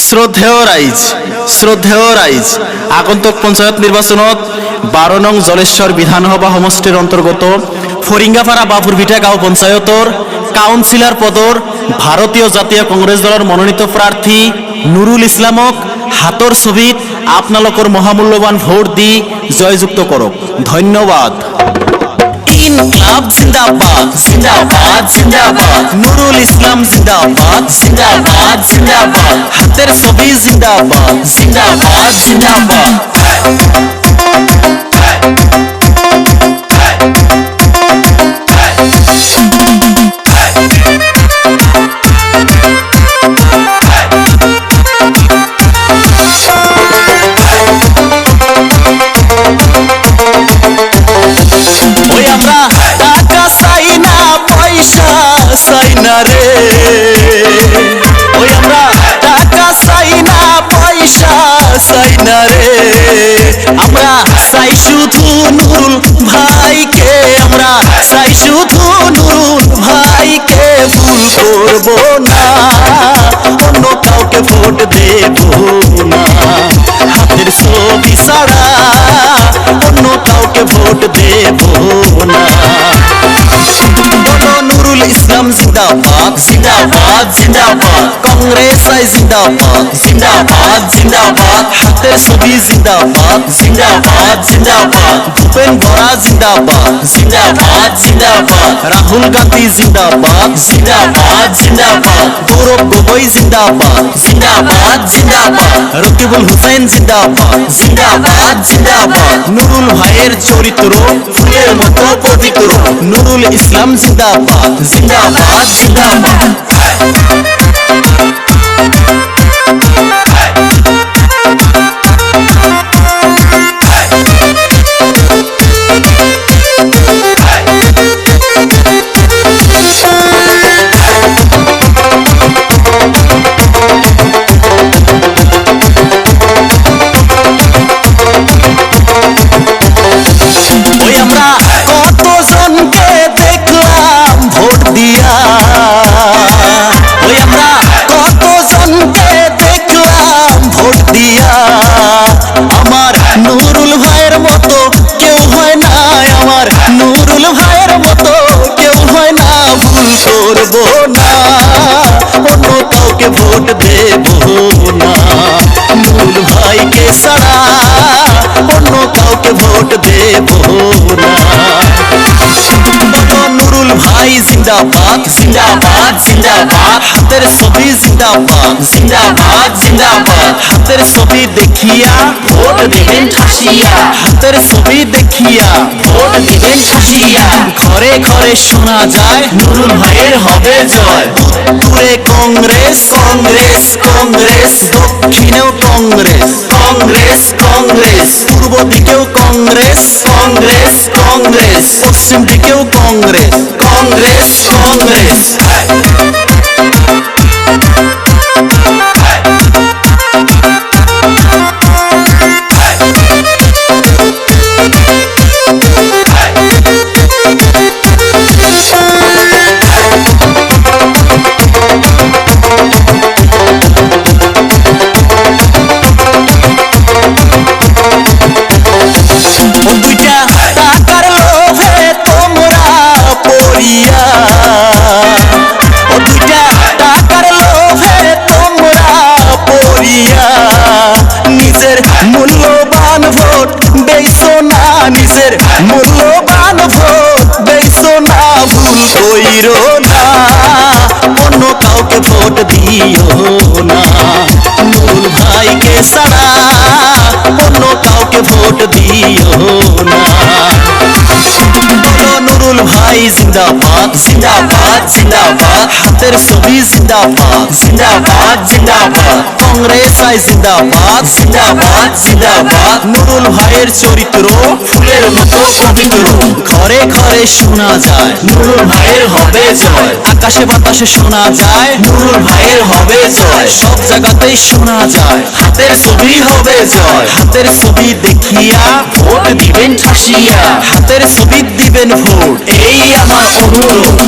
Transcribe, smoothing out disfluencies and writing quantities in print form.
শ্রদ্ধেয় রাইজ আগন্তুক পঞ্চায়েত নির্বাচনত 12 নং জলেশ্বর বিধানসভা সমষ্টির অন্তর্গত ফরিঙ্গাপাড়া বাপুরভিটা গাঁও পঞ্চায়েতৰ কাউন্সিলর পদৰ ভারতীয় জাতীয় কংগ্রেস দলের মনোনীত প্রার্থী নুরুল ইসলামক হাতৰ ছবিত আপোনালোকৰ মহামূল্যবান ভোট দি জয়যুক্ত কৰক। ধন্যবাদ। ইনকলাব জিন্দাবাদ জিন্দাবাদ জিন্দাবাদ, নুরুল ইসলাম জিন্দাবাদ জিন্দাবাদ জিন্দাবাদ, হাতের ছবি জিন্দাবাদ জিন্দাবাদ জিন্দাবাদ। টাকা চাই না পয়সা চাই না রে, ওই আমরা টাকা চাই না পয়সা চাই না রে, আমরা চাই শুধু নুরুল ভাইকে, আমরা চাই শুধু নুরুল ভাইকে, ভুল করবো না, অন্য কাউকে ভোট দেব না, হাতের ছবি ছাড়া অন্য কাউকে ভোট দেব না। নুরুল ইসলাম জিন্দাবাদ জিন্দাবাদ জিন্দাবাদ, কংগ্রেস আই জিন্দাবাদ জিন্দাবাদ জিন্দাবাদ, হাতের ছবি জিন্দাবাদ জিন্দাবাদ জিন্দাবাদ, ভূপেন বরা জিন্দাবাদ জিন্দাবাদ জিন্দাবাদ, রাহুল গান্ধী জিন্দাবাদ জিন্দাবাদ জিন্দাবাদ, গৌরব গগৈ জিন্দাবাদ জিন্দাবাদ জিন্দাবাদ, রকিবুল হুসেন জিন্দাবাদ জিন্দাবাদ জিন্দাবাদ, নুরুল ভাইয়ের চরিত্র ফুলের মতো পবিত্র, নুরুল ইসলাম জিন্দাবাদ জিন্দাবাদ জিন্দাবাদ। কতজনকে দেখলাম ভোট দিয়া, ওই আমরা কতজনকে দেখলাম ভোট দিয়া, আমার নুরুল ভাইয়ের মতো কেউ হয় না, আমার নুরুল ভাইয়ের মতো কেউ হয় না, ভুল করবো না, অন্য কাউকে ভোট দেব না, নুরুল ভাইকে ছাড়া অন্য কাউকে ভোট দেব না। নুরুল ভাই জিন্দাবাদ জিন্দাবাদ জিন্দাবাদ, হাতের ছবি জিন্দাবাদ জিন্দাবাদ জিন্দাবাদ, হাতের ছবি দেখিয়া ভোট দিবেন ঠাসিয়া, হাতের ছবি দেখিয়া ভোট দিবেন ঠাসিয়া, ঘরে ঘরে শোনা যায় নুরুল ভাইয়ের হবে জয়, উত্তরে কংগ্রেস কংগ্রেস কংগ্রেস, দক্ষিণেও কংগ্রেস কংগ্রেস কংগ্রেস, পূর্ব দিকেও কংগ্রেস কংগ্রেস কংগ্রেস, পশ্চিম দিকেও কংগ্রেস কংগ্রেস কংগ্রেস। টাকার লোভে তোমরা পড়িয়া, ও দুইটা টাকার লোভে তোমরা পড়িয়া, নিজের মূল্যবান ভোট বেইছো না, নিজের মূল্যবান ভোট বেইছো না, ভুল কইরো না, অন্য কাউকে ভোট দিও না, নুরুল ভাইকে ছাড়া অন্য কাউকে ভোট দিও না। নুরুল ভাই জিন্দাবাদ জিন্দাবাদ জিন্দাবাদ, হাতের ছবি জিন্দাবাদ জিন্দাবাদ জিন্দাবাদ, কংগ্রেস আই জিন্দাবাদ জিন্দাবাদ জিন্দাবাদ, নুরুল ভাইয়ের চরিত্র ফুলের মতো পবিত্র, ঘরে ঘরে শোনা যায় নুরুল ভাইয়ের হবে জয়, আকাশে বাতাসে শোনা যায় নুরুল ভাইয়ের হবে জয়, সব জায়গাতেই শোনা যায় হাতের ছবি হবে জয়, হাতের ছবি দেখিয়া ভোট দিবেন ঠাসিয়া, হাতের ছবি দিবেন ভোট, এই আমার অনুরোধ।